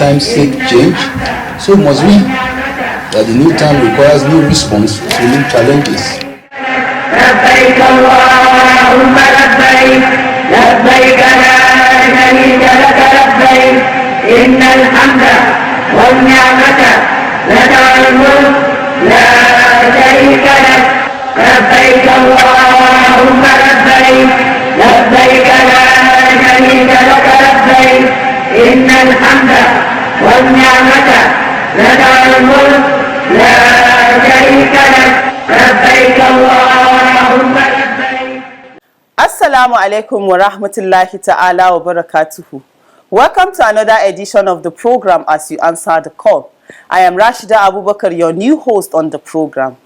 times seek change, so must we, that the new time requires new response to new challenges. لبيك اللهم لبيك لبيك لا شريك لك لبيك إن الحمد والنعمة لك والملك لا شريك لك لبيك اللهم لبيك لبيك لا شريك لك لبيك إن الحمد والنعمة لك والملك لا شريك لك لبيك اللهم لبيك. Assalamu alaikum wa rahmatullahi ta'ala wa barakatuhu. Welcome to another edition of the program As You Answer the Call. I am Rashida Abubakar, your new host on the program.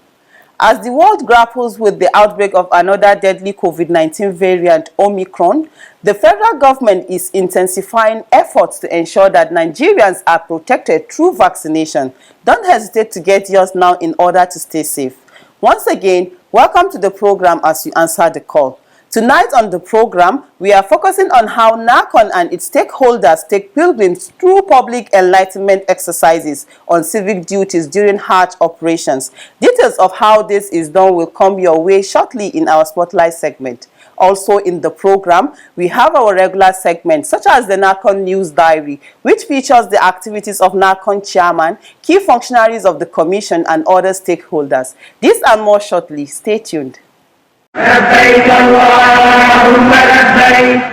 As the world grapples with the outbreak of another deadly COVID-19 variant, Omicron, the federal government is intensifying efforts to ensure that Nigerians are protected through vaccination. Don't hesitate to get yours now in order to stay safe. Once again, welcome to the program As You Answer the Call. Tonight on the program, we are focusing on how NACON and its stakeholders take pilgrims through public enlightenment exercises on civic duties during Hajj operations. Details of how this is done will come your way shortly in our Spotlight segment. Also in the program, we have our regular segments such as the NACON News Diary, which features the activities of NACON chairman, key functionaries of the commission and other stakeholders. This and more shortly. Stay tuned.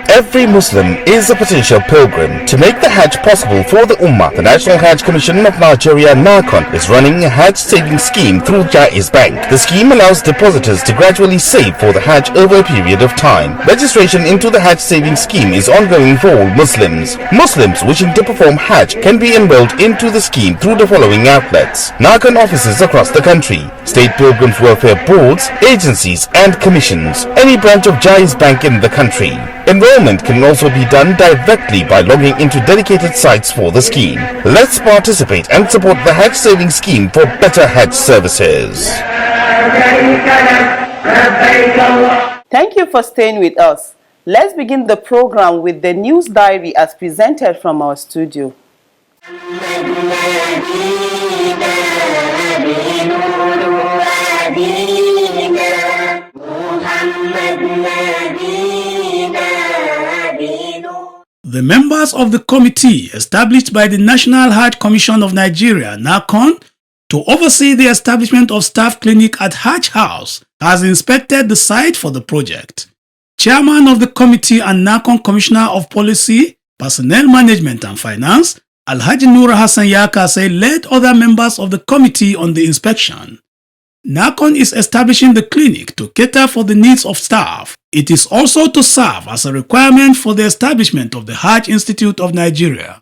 Every Muslim is a potential pilgrim. To make the Hajj possible for the Ummah, the National Hajj Commission of Nigeria (NACON) is running a Hajj savings scheme through Jaiz Bank. The scheme allows depositors to gradually save for the Hajj over a period of time. Registration into the Hajj savings scheme is ongoing for all Muslims. Muslims wishing to perform Hajj can be enrolled into the scheme through the following outlets: NACON offices across the country, state pilgrims welfare boards, agencies and commissions, any branch of Jaiz Bank in the country. Enrollment can also be done directly by logging into dedicated sites for the scheme. Let's participate and support the Hajj savings scheme for better Hajj services. Thank you for staying with us. Let's begin the program with the news diary as presented from our studio. The members of the committee established by the National Hajj Commission of Nigeria (NACON) to oversee the establishment of staff clinic at Hajj House has inspected the site for the project. Chairman of the committee and NACON Commissioner of Policy, Personnel Management and Finance, Hajj&Umrah Hassan Yakase led other members of the committee on the inspection. NACON is establishing the clinic to cater for the needs of staff. It is also to serve as a requirement for the establishment of the Hajj Institute of Nigeria.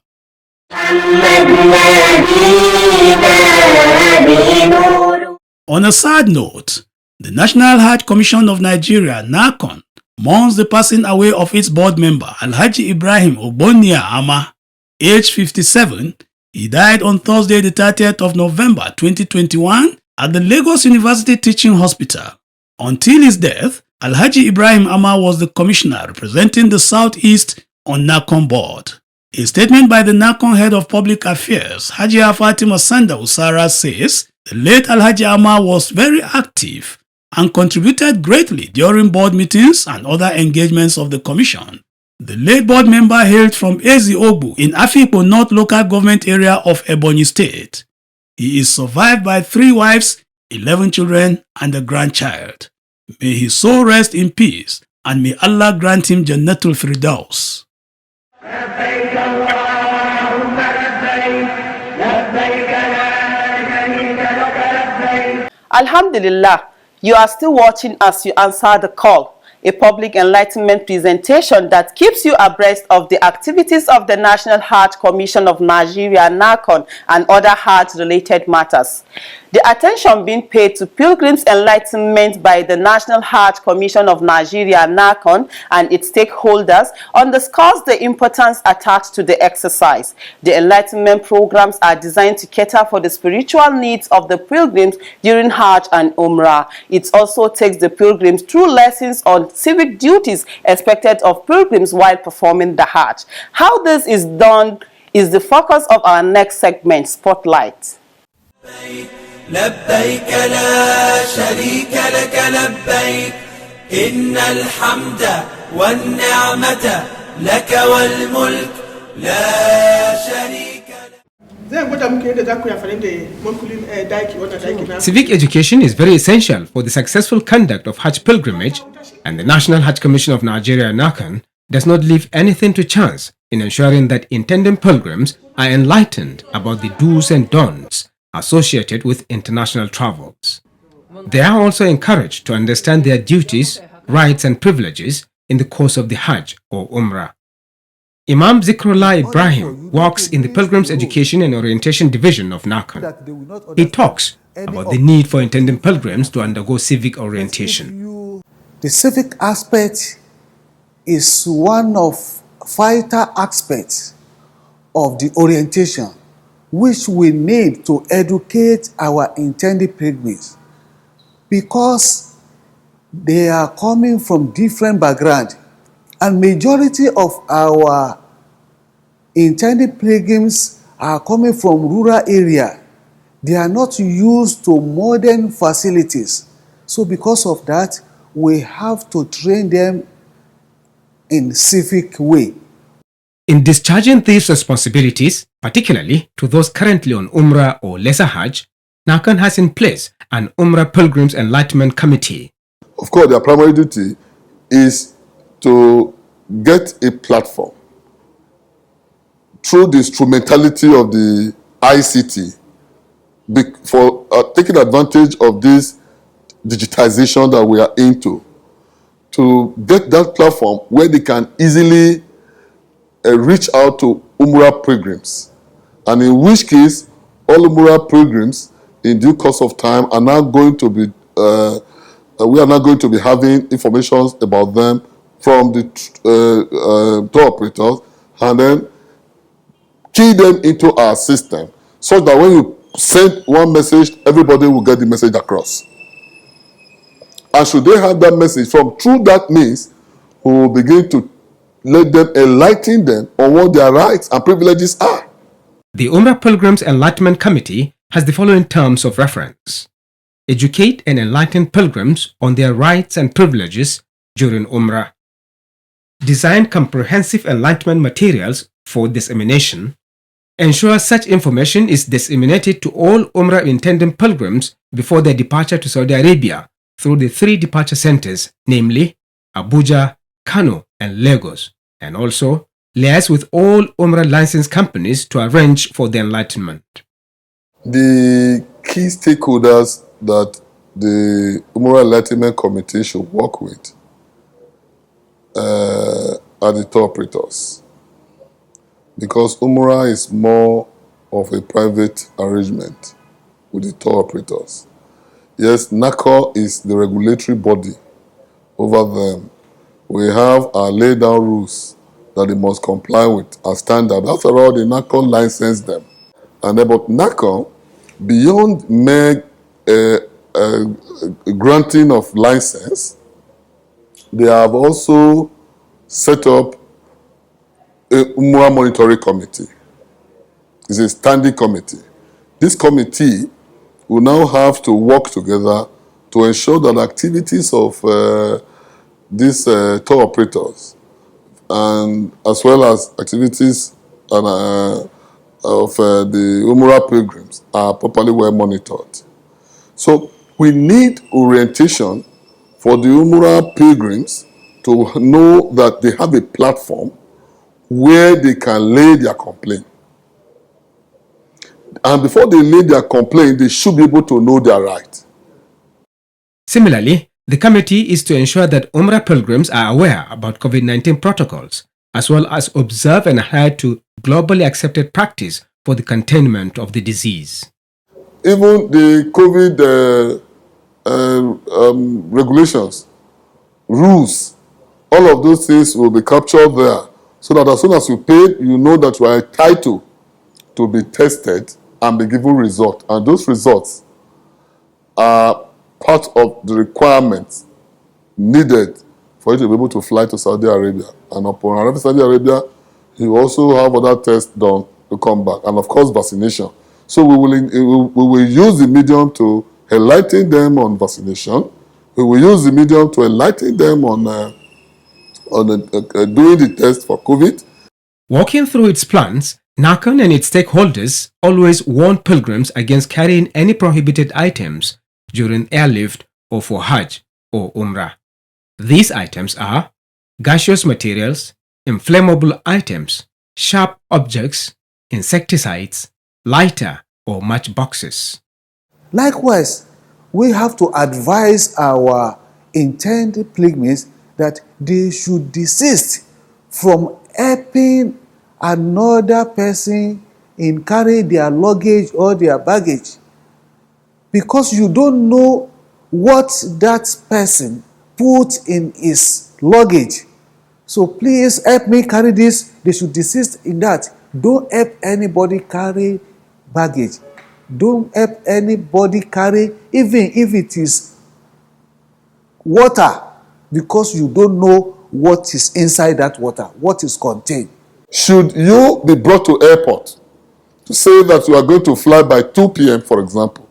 On a sad note, the National Hajj Commission of Nigeria (NACON) mourns the passing away of its board member Alhaji Ibrahim Ogbonnia Ama, aged 57. He died on Thursday, the 30th of November 2021 at the Lagos University Teaching Hospital. Until his death, Alhaji Ibrahim Ama was the commissioner representing the Southeast on NACON board. A statement by the NACON head of public affairs, Hajia Fatima Sanda Usara, says the late Alhaji Ama was very active and contributed greatly during board meetings and other engagements of the commission. The late board member hailed from Ezi Ogbu in Afikpo North local government area of Ebonyi State. He is survived by 3 wives, 11 children and a grandchild. May his soul rest in peace and may Allah grant him Jannatul Firdaus. Alhamdulillah, you are still watching As You Answer the Call, a public enlightenment presentation that keeps you abreast of the activities of the National Hajj Commission of Nigeria (NACON) and other Hajj-related matters. The attention being paid to pilgrims' enlightenment by the National Hajj Commission of Nigeria (NACON) and its stakeholders underscores the importance attached to the exercise. The enlightenment programs are designed to cater for the spiritual needs of the pilgrims during Hajj and Umrah. It also takes the pilgrims through lessons on civic duties expected of pilgrims while performing the Hajj. How this is done is the focus of our next segment, Spotlight. لبيك لا شريك لك لبيك إن الحمد والنعمة لك والملك لا شريك لك. Civic education is very essential for the successful conduct of Hajj pilgrimage, and the National Hajj Commission of Nigeria (NACON) does not leave anything to chance in ensuring that intending pilgrims are enlightened about the do's and don'ts associated with international travels. They are also encouraged to understand their duties, rights and privileges in the course of the Hajj or Umrah. Imam Zikrullah Ibrahim works in the Pilgrims Education and Orientation Division of NACON. He talks about the need for intending pilgrims to undergo civic orientation. The civic aspect is one of vital aspects of the orientation, which we need to educate our intended pilgrims, because they are coming from different backgrounds, and majority of our intended pilgrims are coming from rural area. They are not used to modern facilities. So because of that, we have to train them in civic way. In discharging these responsibilities, particularly to those currently on Umrah or Lesser Hajj, NACON has in place an Umrah Pilgrims Enlightenment Committee. Of course, their primary duty is to get a platform through the instrumentality of the ICT for taking advantage of this digitization that we are into, to get that platform where they can easily reach out to Umrah pilgrims, and in which case all Umrah pilgrims in due course of time are now going to be we are now going to be having information about them from the tour operators, and then key them into our system so that when you send one message, everybody will get the message across. And should they have that message through that means, we will begin to let them enlighten them on what their rights and privileges are. The Umrah Pilgrims Enlightenment Committee has the following terms of reference: educate and enlighten pilgrims on their rights and privileges during Umrah, design comprehensive enlightenment materials for dissemination, ensure such information is disseminated to all Umrah intending pilgrims before their departure to Saudi Arabia through the 3 departure centers, namely Abuja, Kano and Lagos, and also liaise with all Umrah license companies to arrange for the enlightenment. The key stakeholders that the Umrah Enlightenment Committee should work with are the tour operators, because Umrah is more of a private arrangement with the tour operators. Yes, NACO is the regulatory body over them. We have our laid down rules that they must comply with as standard. After all, the NACO licensed them. And about NACO, beyond mere granting of license, they have also set up a Umrah Monitoring Committee. It's a standing committee. This committee will now have to work together to ensure that activities of these tour operators, and as well as activities of the Umrah pilgrims, are properly well monitored. So we need orientation for the Umrah pilgrims to know that they have a platform where they can lay their complaint. And before they lay their complaint, they should be able to know their right. Similarly, the committee is to ensure that Umrah pilgrims are aware about COVID-19 protocols, as well as observe and adhere to globally accepted practice for the containment of the disease. Even the COVID regulations, rules, all of those things will be captured there, so that as soon as you pay, you know that you are entitled to be tested and be given results. And those results are part of the requirements needed for you to be able to fly to Saudi Arabia. And upon arriving in Saudi Arabia, you also have other tests done to come back, and of course vaccination. So we will use the medium to enlighten them on vaccination. We will use the medium to enlighten them on doing the test for COVID. Walking through its plans, NACON and its stakeholders always warn pilgrims against carrying any prohibited items during airlift or for Hajj or Umrah. These items are gaseous materials, inflammable items, sharp objects, insecticides, lighter or matchboxes. Likewise, we have to advise our intended pilgrims that they should desist from helping another person in carrying their luggage or their baggage, because you don't know what that person put in his luggage. So please help me carry this. They should desist in that. Don't help anybody carry baggage. Don't help anybody carry, even if it is water, because you don't know what is inside that water, what is contained. Should you be brought to airport to say that you are going to fly by 2 p.m., for example,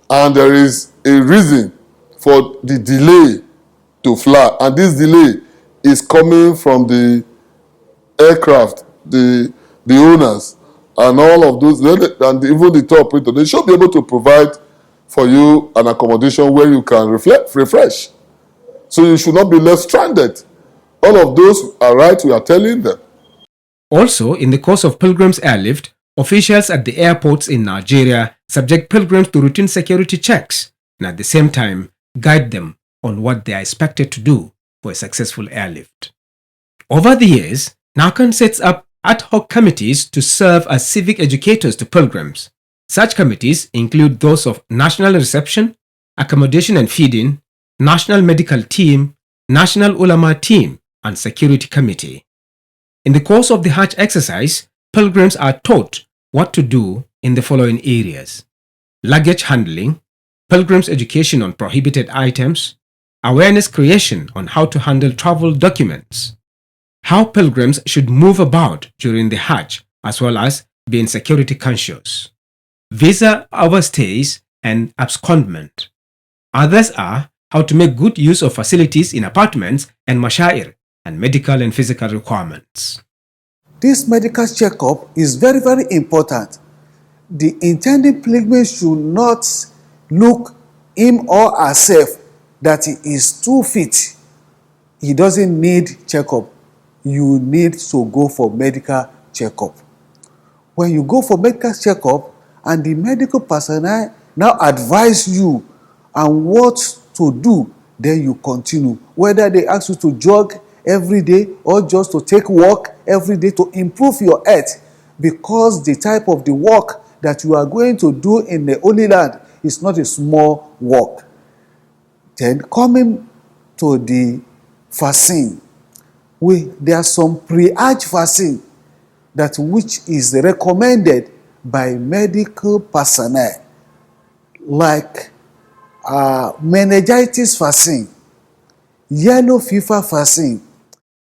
and there is a reason for the delay to fly, and this delay is coming from the aircraft, the owners, and all of those, and even the tour operator, they should be able to provide for you an accommodation where you can refresh. So you should not be left stranded. All of those are right, we are telling them. Also, in the course of pilgrims' airlift, officials at the airports in Nigeria subject pilgrims to routine security checks and at the same time guide them on what they are expected to do for a successful airlift. Over the years, NACON sets up ad hoc committees to serve as civic educators to pilgrims. Such committees include those of National Reception, Accommodation and Feeding, National Medical Team, National Ulama Team, and Security Committee. In the course of the Hajj exercise, pilgrims are taught what to do in the following areas: luggage handling, pilgrims' education on prohibited items, awareness creation on how to handle travel documents, how pilgrims should move about during the Hajj, as well as being security conscious, visa overstays and abscondment. Others are how to make good use of facilities in apartments and mashair, and medical and physical requirements. This medical checkup is very, very important. The intended pilgrim should not look him or herself that he is too fit. He doesn't need checkup. You need to go for medical checkup. When you go for medical checkup and the medical personnel now advise you on what to do, then you continue. Whether they ask you to jog every day or just to take walk every day to improve your health, because the type of the work that you are going to do in the Holy Land is not a small work. Then coming to the vaccine, there are some pre-Hajj vaccine that which is recommended by medical personnel, like meningitis vaccine, yellow fever vaccine.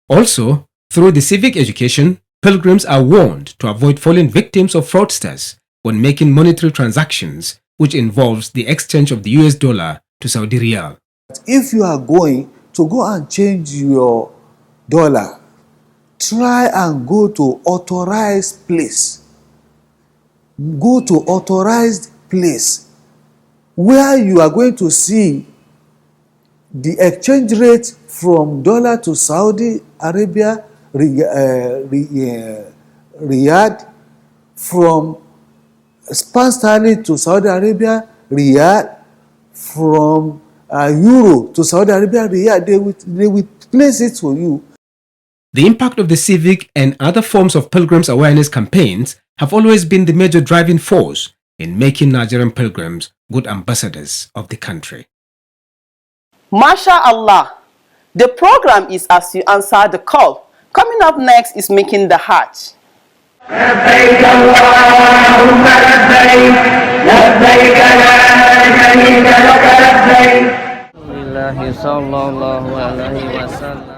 Also, through the civic education, pilgrims are warned to avoid falling victims of fraudsters when making monetary transactions, which involves the exchange of the US dollar to Saudi Riyal. If you are going to go and change your dollar, try and go to authorized place. Go to authorized place where you are going to see the exchange rate from dollar to Saudi Arabia, Riyadh, from pound sterling to Saudi Arabia, Riyadh, from euro to Saudi Arabia, Riyadh. They will place it for you. The impact of the civic and other forms of pilgrims awareness campaigns have always been the major driving force in making Nigerian pilgrims good ambassadors of the country. Masha Allah. The program is As You Answer the Call. Coming up next is Making the Hajj. لبيك اللهم لبيك لبيك لا شريك لك لبيك.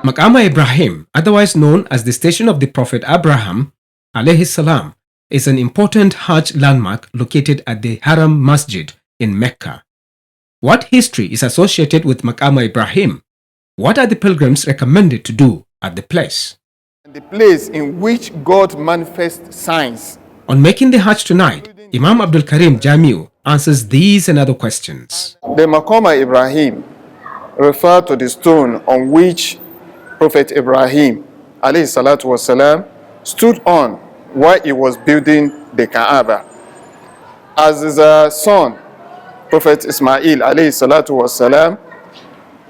Makama Ibrahim, otherwise known as the station of the Prophet Abraham, alayhi salam, is an important Hajj landmark located at the Haram Masjid in Mecca. What history is associated with Makama Ibrahim? What are the pilgrims recommended to do at the place? The place in which God manifests signs. On Making the Hajj Tonight, Imam Abdul Karim Jamiu answers these and other questions. The Makama Ibrahim refer to the stone on which Prophet Ibrahim alayhi salatu wasalam stood on while he was building the Kaaba. As his son, Prophet Ismail alayhi salatu wasalam,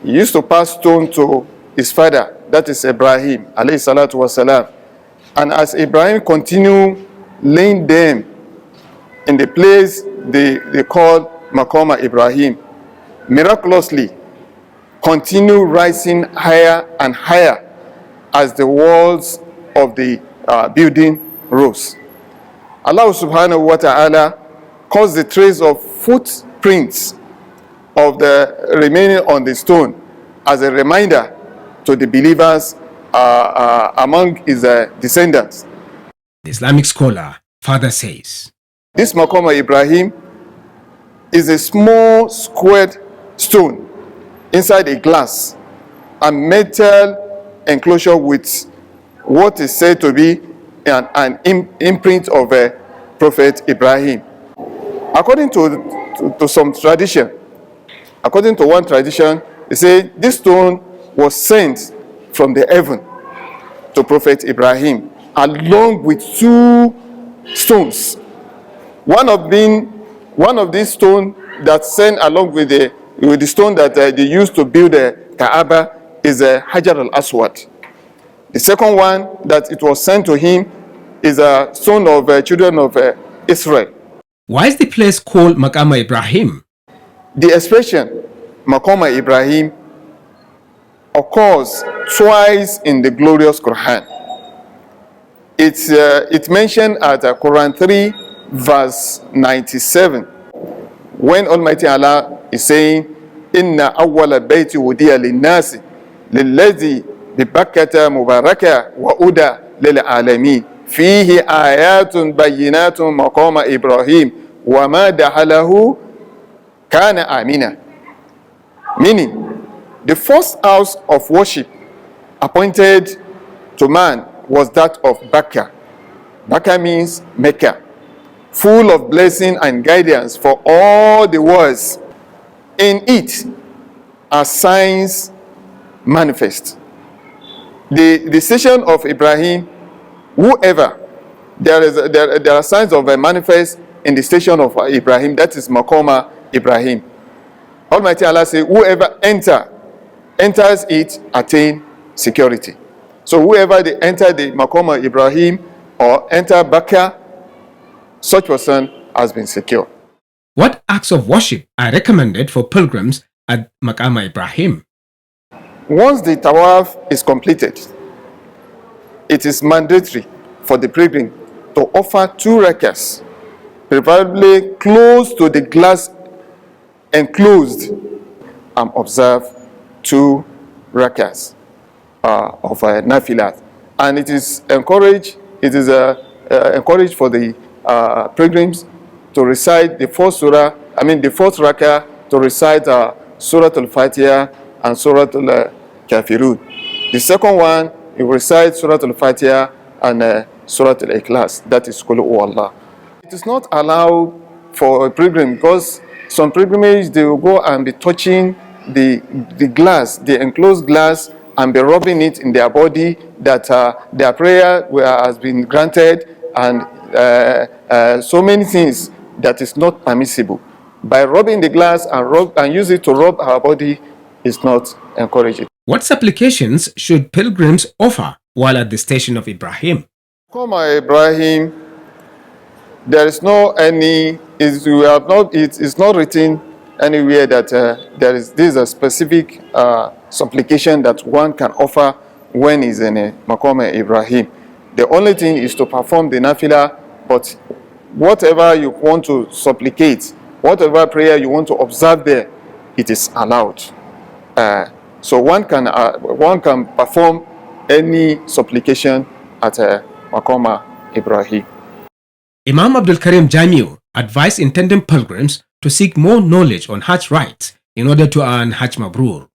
he used to pass stone to his father, that is Ibrahim alayhi salatu wasalam. And as Ibrahim continued laying them in the place they call Makama Ibrahim, miraculously continue rising higher and higher as the walls of the building rose. Allah subhanahu wa ta'ala caused the trace of footprints of the remaining on the stone as a reminder to the believers among his descendants. The Islamic scholar further says, this Makama Ibrahim is a small squared stone inside a glass and metal enclosure with what is said to be an imprint of Prophet Ibrahim. According to some tradition, according to one tradition, they say this stone was sent from the heaven to Prophet Ibrahim along with two stones. One of these stones that sent along with the stone that they used to build the Kaaba is a Hajar al-Aswad. The second one that it was sent to him is a stone of children of Israel. Why is the place called Makama Ibrahim? The expression Makama Ibrahim occurs twice in the glorious Quran. It's mentioned at Quran 3 verse 97 when Almighty Allah is saying, Inna awwala bayti wudiya linnasi lilladhi bibakkata mubaraka wa uda lil alamin fihi ayatun bayyinatun maqama Ibrahim wa ma dahalahu kana amina. Meaning, the first house of worship appointed to man was that of Bakka. Bakka means Mecca, full of blessing and guidance for all the worlds. In it are signs manifest. The station of Ibrahim, whoever, there are signs of a manifest in the station of Ibrahim, that is Makama Ibrahim. Almighty Allah says, whoever enters it attain security. So whoever they enter the Makama Ibrahim or enter Bakka, such person has been secure. What acts of worship are recommended for pilgrims at Makama Ibrahim? Once the tawaf is completed, it is mandatory for the pilgrim to offer 2 rakahs, preferably close to the glass enclosed, and observe 2 rakahs of nafilat. And it is encouraged for the pilgrims to recite the fourth rakah, to recite Surah Al-Fatiha and Surah Al-Kafirun. The second one, you recite Surah Al-Fatiha and Surah Al-Ikhlas, that is Qul Huwallah. It is not allowed for a pilgrim because some pilgrimage they will go and be touching the glass, the enclosed glass, and be rubbing it in their body that their prayer has been granted, and so many things that is not permissible. By rubbing the glass and use it to rub our body is not encouraged. What supplications should pilgrims offer while at the station of Ibrahim? Makama Ibrahim, there is no any, it's not written anywhere that this is a specific supplication that one can offer when he's in a Makama Ibrahim. The only thing is to perform the nafilah, but whatever you want to supplicate, whatever prayer you want to observe there, it is allowed. So one can perform any supplication at Makama Ibrahim. Imam Abdul Karim Jamiu advised intending pilgrims to seek more knowledge on Hajj rites in order to earn Hajj Mabrur.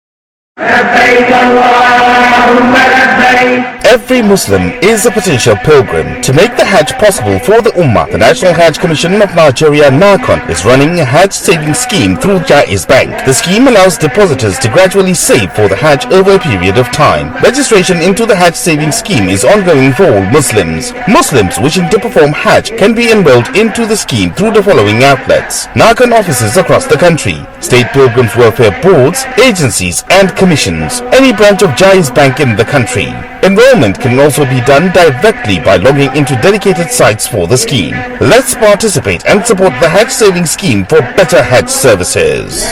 Every Muslim is a potential pilgrim. To make the Hajj possible for the Ummah, the National Hajj Commission of Nigeria NACON is running a Hajj savings scheme through Jaiz Bank. The scheme allows depositors to gradually save for the Hajj over a period of time. Registration into the Hajj savings scheme is ongoing for all Muslims. Muslims wishing to perform Hajj can be enrolled into the scheme through the following outlets: NACON offices across the country, state pilgrims welfare boards, agencies and commissions, any branch of Jaiz Bank in the country. Enrollment can also be done directly by logging into dedicated sites for the scheme. Let's participate and support the Hajj savings scheme for better Hajj services.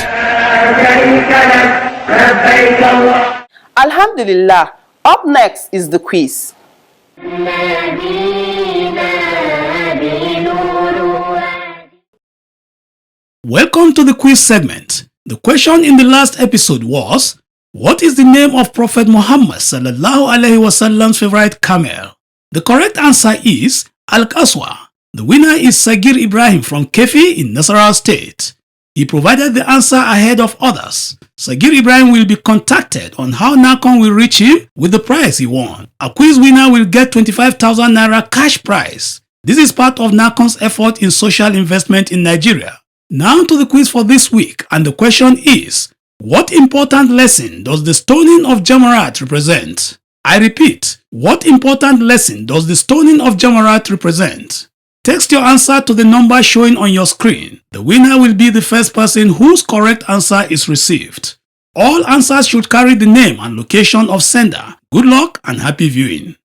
Alhamdulillah. Up next is the quiz. Welcome to the quiz segment. The question in the last episode was, what is the name of Prophet Muhammad sallallahu alaihi wasallam's favorite camel? The correct answer is Al-Qaswa. The winner is Sagir Ibrahim from Kefi in Nasarawa State. He provided the answer ahead of others. Sagir Ibrahim will be contacted on how NACON will reach him with the prize he won. A quiz winner will get 25,000 Naira cash prize. This is part of NACON's effort in social investment in Nigeria. Now to the quiz for this week, and the question is, what important lesson does the stoning of Jamarat represent? I repeat, what important lesson does the stoning of Jamarat represent? Text your answer to the number showing on your screen. The winner will be the first person whose correct answer is received. All answers should carry the name and location of sender. Good luck and happy viewing.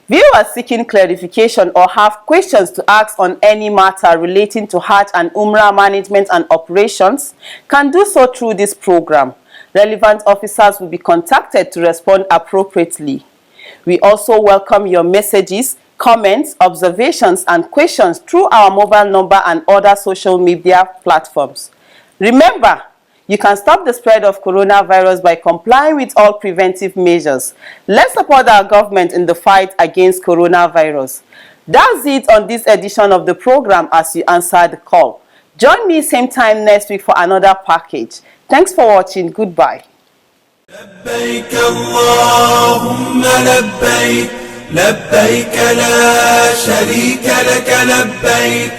Viewers seeking clarification or have questions to ask on any matter relating to Hajj and Umrah management and operations can do so through this program. Relevant officers will be contacted to respond appropriately. We also welcome your messages, comments, observations, and questions through our mobile number and other social media platforms. Remember, you can stop the spread of coronavirus by complying with all preventive measures. Let's support our government in the fight against coronavirus. That's it on this edition of the program as you answer the call. Join me same time next week for another package. Thanks for watching. Goodbye. لبيك اللهم لبيك لبيك لا شريك لك لبيك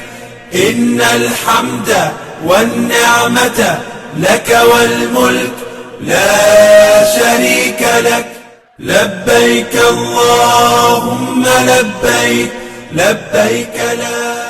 إن الحمد والنعمة لك والملك لا شريك لك لبيك اللهم لبيك لبيك لا